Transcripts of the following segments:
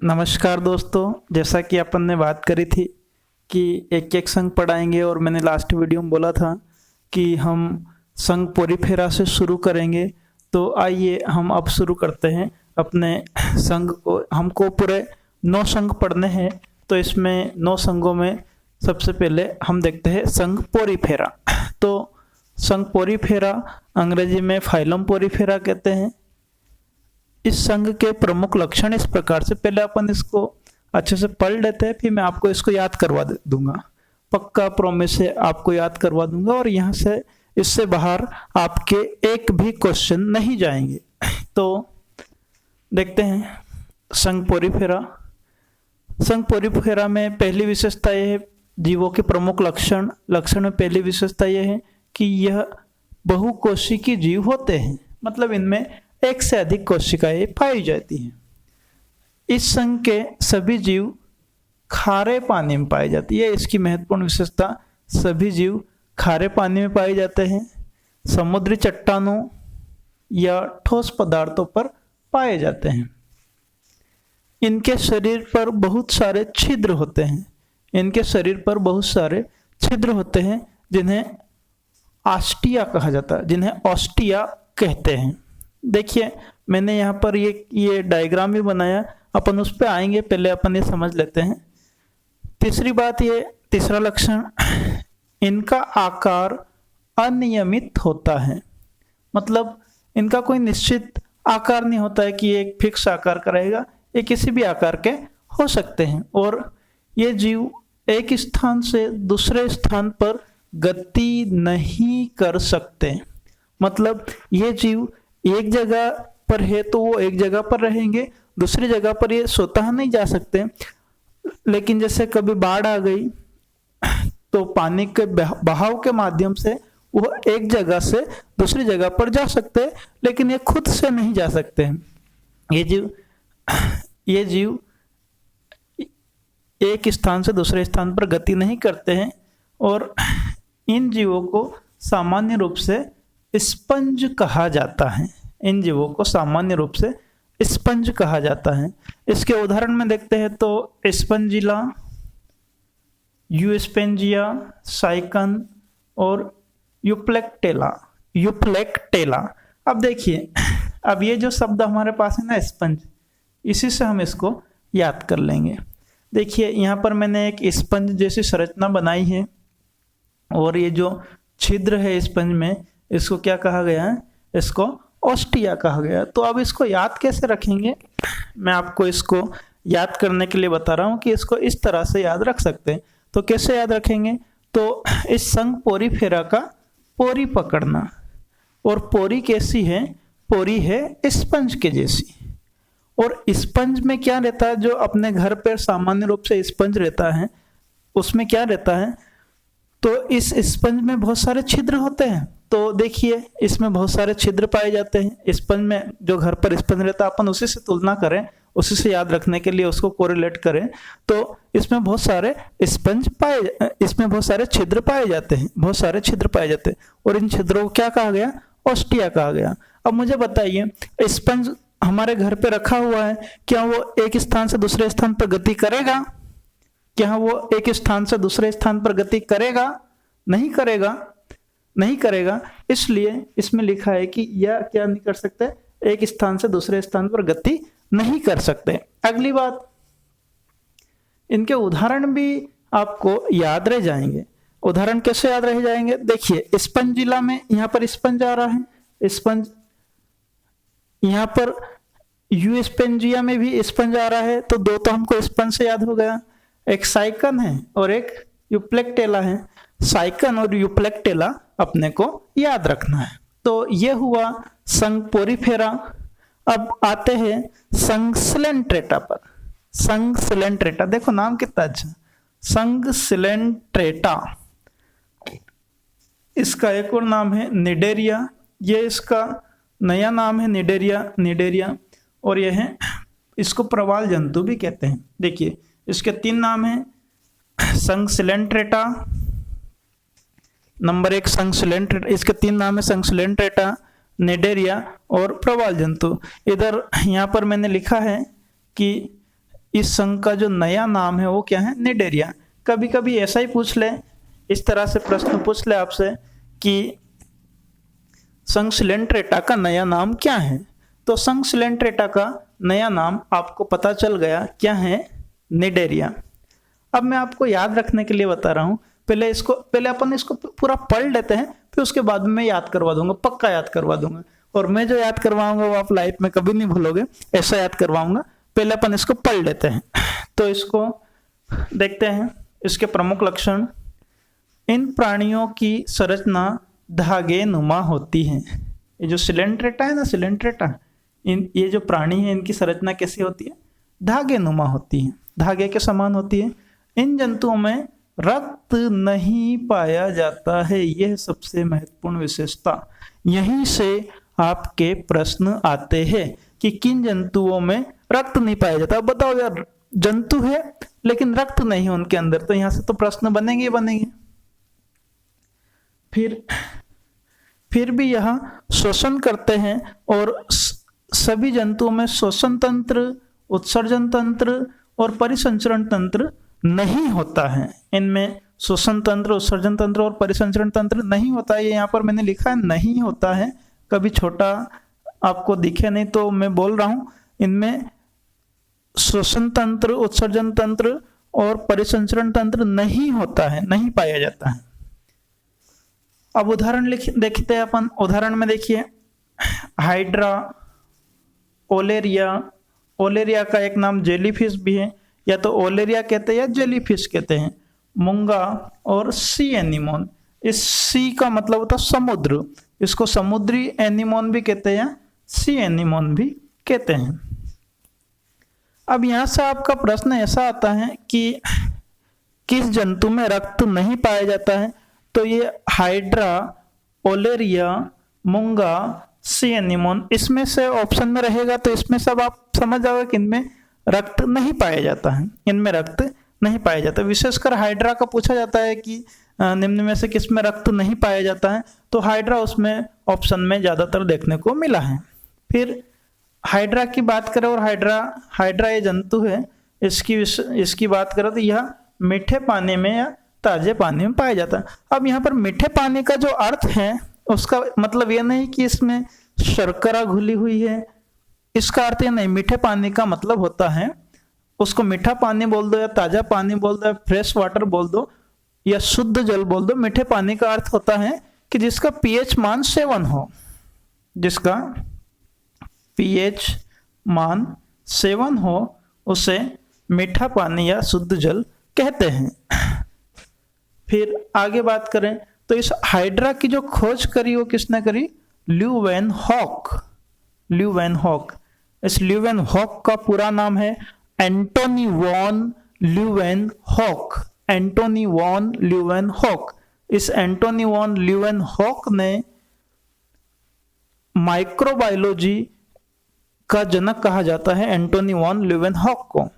नमस्कार दोस्तों, जैसा कि अपन ने बात करी थी कि एक एक संघ पढ़ाएंगे और मैंने लास्ट वीडियो में बोला था कि हम संघ पोरीफेरा से शुरू करेंगे। तो आइए हम अब शुरू करते हैं अपने संघ को। हमको पूरे 9 संघ पढ़ने हैं। तो इसमें 9 संघों में सबसे पहले हम देखते हैं संघ पोरीफेरा। तो संघ पोरीफेरा अंग्रेजी में फाइलम पोरीफेरा कहते हैं। इस संघ के प्रमुख लक्षण इस प्रकार से, पहले अपन इसको अच्छे से पढ़ लेते हैं, फिर मैं आपको इसको याद करवा दूंगा। पक्का प्रॉमिस है, आपको याद करवा दूंगा और यहाँ से इससे बाहर आपके एक भी क्वेश्चन नहीं जाएंगे। तो देखते हैं संघ पोरीफेरा। संघ पोरीफेरा में पहली विशेषता यह है, जीवों के प्रमुख लक्षण में पहली विशेषता यह है कि यह बहुकोशिकीय जीव होते हैं। मतलब इनमें एक से अधिक कोशिकाएं पाई जाती हैं। इस संघ के सभी जीव खारे पानी में पाए जाते हैं। इसकी महत्वपूर्ण विशेषता, सभी जीव खारे पानी में पाए जाते हैं, समुद्री चट्टानों या ठोस पदार्थों पर पाए जाते हैं। इनके शरीर पर बहुत सारे छिद्र होते हैं। जिन्हें ऑस्टिया कहा जाता है, जिन्हें ऑस्टिया कहते हैं। देखिए मैंने यहाँ पर ये डायग्राम भी बनाया, अपन उस पर आएंगे, पहले अपन ये समझ लेते हैं। तीसरी बात, ये तीसरा लक्षण, इनका आकार अनियमित होता है। मतलब इनका कोई निश्चित आकार नहीं होता है कि एक फिक्स आकार का रहेगा, ये किसी भी आकार के हो सकते हैं। और ये जीव एक स्थान से दूसरे स्थान पर गति नहीं कर सकते। मतलब ये जीव एक जगह पर है तो वो एक जगह पर रहेंगे, दूसरी जगह पर ये स्वतः नहीं जा सकते। लेकिन जैसे कभी बाढ़ आ गई तो पानी के बहाव के माध्यम से वो एक जगह से दूसरी जगह पर जा सकते हैं, लेकिन ये खुद से नहीं जा सकते। ये जीव एक स्थान से दूसरे स्थान पर गति नहीं करते हैं। और इन जीवों को सामान्य रूप से स्पंज कहा जाता है। इसके उदाहरण में देखते हैं तो स्पंजिला, यूस्पेंजिया, साइकन और यूप्लेक्टेला। अब देखिए, अब ये जो शब्द हमारे पास है ना, स्पंज, इसी से हम इसको याद कर लेंगे। देखिए यहाँ पर मैंने एक स्पंज जैसी संरचना बनाई है और ये जो छिद्र है स्पंज में, इसको क्या कहा गया है? इसको ऑस्टिया कहा गया। तो अब इसको याद कैसे रखेंगे? मैं आपको इसको याद करने के लिए बता रहा हूँ कि इसको इस तरह से याद रख सकते हैं। तो कैसे याद रखेंगे? तो इस संघ पोरीफेरा का पोरी पकड़ना। और पोरी कैसी है? पोरी है स्पंज के जैसी। और स्पंज में क्या रहता है? जो अपने घर पर सामान्य रूप से स्पंज रहता है, उसमें क्या रहता है? तो इस स्पंज में बहुत सारे छिद्र होते हैं। तो देखिए इसमें बहुत सारे छिद्र पाए जाते हैं। स्पंज में जो घर पर स्पंज रहता है, अपन उसी से तुलना करें, उसी से याद रखने के लिए उसको कोरिलेट करें, तो इसमें बहुत सारे छिद्र पाए जाते हैं। और इन छिद्रों को क्या कहा गया? ऑस्टिया कहा गया। अब मुझे बताइए, स्पंज हमारे घर पे रखा हुआ है, क्या वो एक स्थान से दूसरे स्थान पर गति करेगा? नहीं करेगा। इसलिए इसमें लिखा है कि यह क्या नहीं कर सकते? एक स्थान से दूसरे स्थान पर गति नहीं कर सकते। अगली बात, इनके उदाहरण भी आपको याद रह जाएंगे। उदाहरण कैसे याद रह जाएंगे? देखिए स्पंजिला में यहाँ पर स्पंज आ रहा है, स्पंज यहाँ पर यूस्पेंजिया में भी स्पंज आ रहा है। तो दो तो हमको स्पंज से याद हो गया, एक साइकन है और एक यूप्लेक्टेला है। साइकन और यूप्लेक्टेला अपने को याद रखना है। तो ये हुआ संघ पोरीफेरा। अब आते हैं संघ सिलेंट्रेटा पर। संघ सिलेंट्रेटा, देखो नाम कितना अच्छा, संघ सिलेंट्रेटा। इसका एक और नाम है निडेरिया। ये इसका नया नाम है निडेरिया। और यह है, इसको प्रवाल जंतु भी कहते हैं। देखिए इसके 3 नाम हैं, संघ सिलेंट्रेटा, नंबर 1 संघ सिलेंट्रेटा। इसके 3 नाम है, संघ सिलेंट्रेटा, निडेरिया और प्रवाल जंतु। इधर यहाँ पर मैंने लिखा है कि इस संघ का जो नया नाम है वो क्या है, निडेरिया। कभी कभी ऐसा ही पूछ ले, इस तरह से प्रश्न पूछ ले आपसे कि संघ सिलेंट्रेटा का नया नाम क्या है, तो संघ सिलेंट्रेटा का नया नाम आपको पता चल गया क्या है, निडेरिया। अब मैं आपको याद रखने के लिए बता रहा हूँ, पहले अपन इसको पूरा पढ़ लेते हैं, फिर उसके बाद में याद करवा दूंगा, पक्का याद करवा दूंगा। और मैं जो याद करवाऊंगा वो आप लाइफ में कभी नहीं भूलोगे, ऐसा याद करवाऊंगा। पहले अपन इसको पढ़ लेते हैं। तो इसको देखते हैं, इसके प्रमुख लक्षण। इन प्राणियों की संरचना धागे नुमा होती है। ये जो सिलेंट्रेटा है ना, सिलेंट्रेटा, ये जो प्राणी है इनकी संरचना कैसी होती है, धागे नुमा होती है, धागे के समान होती है। इन जंतुओं में रक्त नहीं पाया जाता है, यह सबसे महत्वपूर्ण विशेषता। यहीं से आपके प्रश्न आते हैं कि किन जंतुओं में रक्त नहीं पाया जाता। अब बताओ यार, जंतु है लेकिन रक्त नहीं है उनके अंदर, तो यहां से तो प्रश्न बनेंगे ही बनेंगे। फिर भी यह श्वसन करते हैं और सभी जंतुओं में श्वसन तंत्र, उत्सर्जन तंत्र और परिसंचरण तंत्र नहीं होता है। इनमें श्वसन तंत्र, उत्सर्जन तंत्र और परिसंचरण तंत्र नहीं होता है। ये यहाँ पर मैंने लिखा है नहीं होता है, कभी छोटा आपको दिखे नहीं तो मैं बोल रहा हूं, इनमें श्वसन तंत्र, उत्सर्जन तंत्र और परिसंचरण तंत्र नहीं होता है, नहीं पाया जाता है। अब उदाहरण देखते हैं अपन। उदाहरण में देखिए, हाइड्रा, ओलेरिया। ओलेरिया का एक नाम जेलीफिश भी है, या तो ओलेरिया कहते हैं या जेलीफिश कहते हैं। मूंगा और सी एनीमोन। इस सी का मतलब होता है समुद्र, इसको समुद्री एनीमोन भी कहते हैं, सी एनीमोन भी कहते हैं। अब यहां से आपका प्रश्न ऐसा आता है कि किस जंतु में रक्त नहीं पाया जाता है, तो ये हाइड्रा, ओलेरिया, मूंगा, सी एनीमोन, इसमें से ऑप्शन में रहेगा, तो इसमें सब आप समझ जाओगे कि इनमें रक्त नहीं पाया जाता है, इनमें रक्त नहीं पाया जाता। विशेषकर हाइड्रा का पूछा जाता है कि निम्न में से किस में रक्त नहीं पाया जाता है, तो हाइड्रा उसमें ऑप्शन में ज्यादातर देखने को मिला है। फिर हाइड्रा की बात करें, और हाइड्रा ये जंतु है, इसकी बात करें तो यह मीठे पानी में या ताजे पानी में पाया जाता है। अब यहाँ पर मीठे पानी का जो अर्थ है, उसका मतलब यह नहीं कि इसमें शर्करा घुली हुई है, इसका अर्थ यह नहीं। मीठे पानी का मतलब होता है, उसको मीठा पानी बोल दो या ताजा पानी बोल दो या फ्रेश वाटर बोल दो या शुद्ध जल बोल दो, मीठे पानी का अर्थ होता है कि जिसका पीएच मान 7 हो, जिसका पीएच मान 7 हो, उसे मीठा पानी या शुद्ध जल कहते हैं। फिर आगे बात करें तो इस हाइड्रा की जो खोज करी वो किसने करी, ल्यूवेनहॉक। ल्यूवेनहॉक, इस ल्यूवेनहॉक का पूरा नाम है Antony von Leeuwenhoek. Antony von Leeuwenhoek. इस एंटोनी वॉन ल्यूवेनहॉक ने माइक्रोबायोलॉजी का जनक कहा जाता है, एंटोनी वॉन ल्यूवेनहॉक को।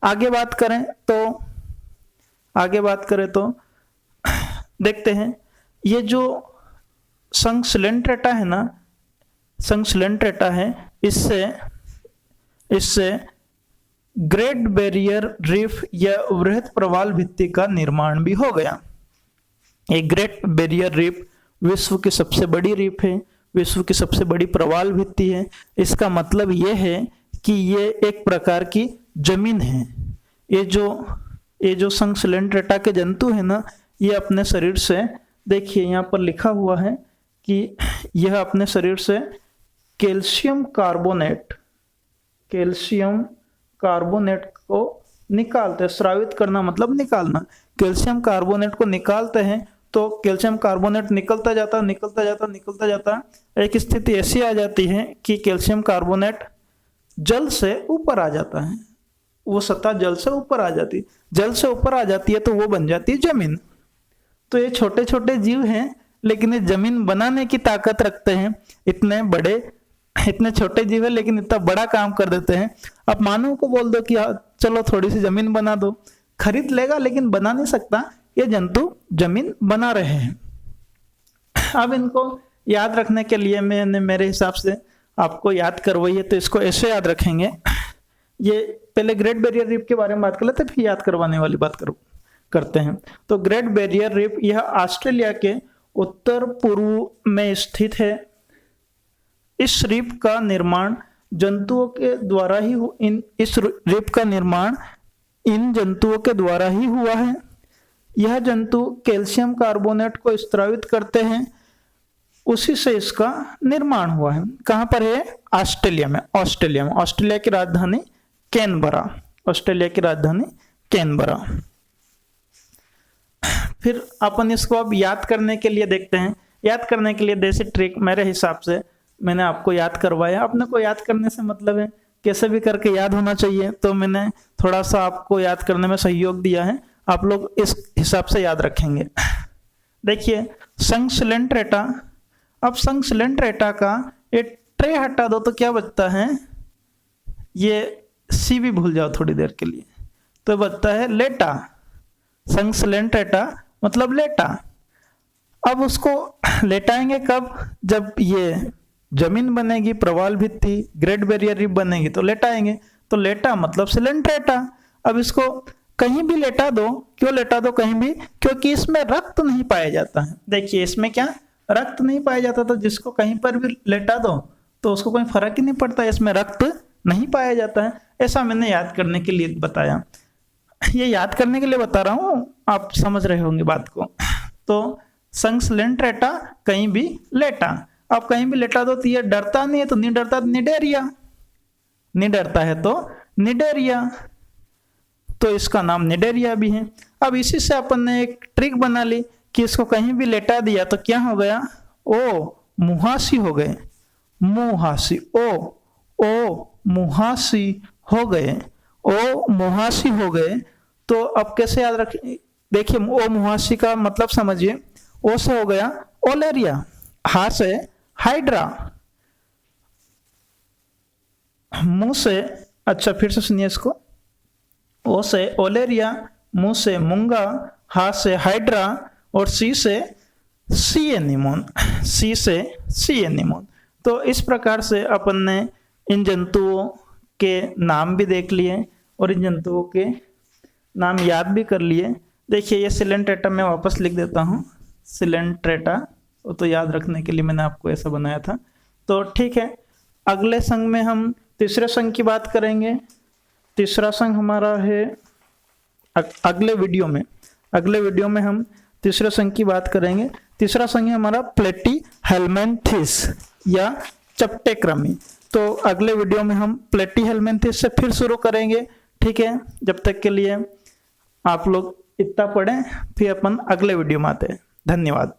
आगे बात करें तो देखते हैं, ये जो संघ सिलेंट्रेटा है ना, संघ सिलेंट्रेटा है, इससे ग्रेट बैरियर रीफ या वृहद प्रवाल भित्ति का निर्माण भी हो गया। ये ग्रेट बैरियर रीफ विश्व की सबसे बड़ी रीफ है, विश्व की सबसे बड़ी प्रवाल भित्ति है। इसका मतलब ये है कि ये एक प्रकार की जमीन है। ये जो संघ सिलेंट्रेटा के जंतु है ना, ये अपने शरीर से, देखिए यहाँ पर लिखा हुआ है कि यह अपने शरीर से कैल्शियम कार्बोनेट को निकालते हैं। स्रावित करना मतलब निकालना। कैल्शियम कार्बोनेट को निकालते हैं तो कैल्शियम कार्बोनेट निकलता जाता, एक स्थिति ऐसी आ जाती है कि कैल्शियम कार्बोनेट जल से ऊपर आ जाता है, वो सतह जल से ऊपर आ जाती है, तो वो बन जाती है जमीन। तो ये छोटे छोटे जीव हैं, लेकिन ये जमीन बनाने की ताकत रखते हैं। इतने छोटे जीव है लेकिन इतना बड़ा काम कर देते हैं। अब मानव को बोल दो कि चलो थोड़ी सी जमीन बना दो, खरीद लेगा लेकिन बना नहीं सकता। ये जंतु जमीन बना रहे हैं। अब इनको याद रखने के लिए मैंने मेरे हिसाब से आपको याद करवाई है, तो इसको ऐसे याद रखेंगे। ये पहले ग्रेट बैरियर रीफ के बारे में बात कर लेते हैं, फिर याद करवाने वाली बात करते हैं। तो ग्रेट बैरियर रीफ यह ऑस्ट्रेलिया के उत्तर पूर्व में स्थित है। इस रीफ का निर्माण जंतुओं के द्वारा ही इस रीफ का निर्माण इन जंतुओं के द्वारा ही हुआ है। यह जंतु कैल्शियम कार्बोनेट को स्रावित करते हैं, उसी से इसका निर्माण हुआ है। कहां पर है? ऑस्ट्रेलिया में। ऑस्ट्रेलिया की राजधानी कैनबरा। ऑस्ट्रेलिया की राजधानी कैनबरा। फिर अपन इसको अब याद करने के लिए देखते हैं। याद करने के लिए देसी ट्रिक मेरे हिसाब से मैंने आपको याद करवाया। अपने को याद करने से मतलब है कैसे भी करके याद होना चाहिए, तो मैंने थोड़ा सा आपको याद करने में सहयोग दिया है। आप लोग इस हिसाब से याद रखेंगे। देखिए संगसिलेंट्रेटा। अब संगसिलेंट्रेटा का ये ट्रे हटा दो तो क्या बचता है? ये सी भी भूल जाओ थोड़ी देर के लिए, तो बचता है लेटा। संगसिलेंट्रेटा मतलब लेटा। अब उसको लेटाएंगे कब? जब ये जमीन बनेगी, प्रवाल भित्ति, ग्रेट बैरियर रीफ बनेगी तो लेटाएंगे। तो लेटा मतलब सिलेंट्रेटा। अब इसको कहीं भी लेटा दो। क्यों लेटा दो कहीं भी? क्योंकि इसमें रक्त नहीं पाया जाता है। देखिए इसमें क्या रक्त नहीं पाया जाता, तो जिसको कहीं पर भी लेटा दो तो उसको कोई फर्क ही नहीं पड़ता, इसमें रक्त नहीं पाया जाता है। ऐसा मैंने याद करने के लिए बताया। ये याद करने के लिए बता रहा हूं, आप समझ रहे होंगे बात को। तो संगसिलेंट्रेटा कहीं भी लेटा। अब कहीं भी लेटा दो तो ये डरता नहीं है, तो नहीं डरता निडेरिया। नहीं डरता है तो निडेरिया, तो इसका नाम निडेरिया भी है। अब इसी से अपन ने एक ट्रिक बना ली कि इसको कहीं भी लेटा दिया तो क्या हो गया? ओ मुहासी हो गए। मुहासी, ओ मुहासी हो गए। ओ मुहासी हो गए। तो अब कैसे याद रखें? देखिए ओ मुहासी का मतलब समझिए। ओ से हो गया ओलेरिया, हा से हाइड्रा, मुंह से, अच्छा फिर से सुनिए इसको, ओ से ओलेरिया, मुंह से मूंगा, हा से हाइड्रा और सी से सी एनीमोन। सी से सी एनीमोन। तो इस प्रकार से अपन ने इन जंतुओं के नाम भी देख लिए और इन जंतुओं के नाम याद भी कर लिए। देखिए ये सिलेंट्रेटा मैं वापस लिख देता हूँ। सिलेंट्रेटा तो याद रखने के लिए मैंने आपको ऐसा बनाया था। तो ठीक है, अगले संघ में हम तीसरे संघ की बात करेंगे। तीसरा संघ हमारा है अगले वीडियो में हम तीसरे संघ की बात करेंगे। तीसरा संघ है हमारा प्लेटीहेल्मिन्थेस या चपटेक्रमी। तो अगले वीडियो में हम प्लेटीहेल्मिन्थेस से फिर शुरू करेंगे। ठीक है, जब तक के लिए आप लोग इतना पढ़ें, फिर अपन अगले वीडियो में आते हैं। धन्यवाद।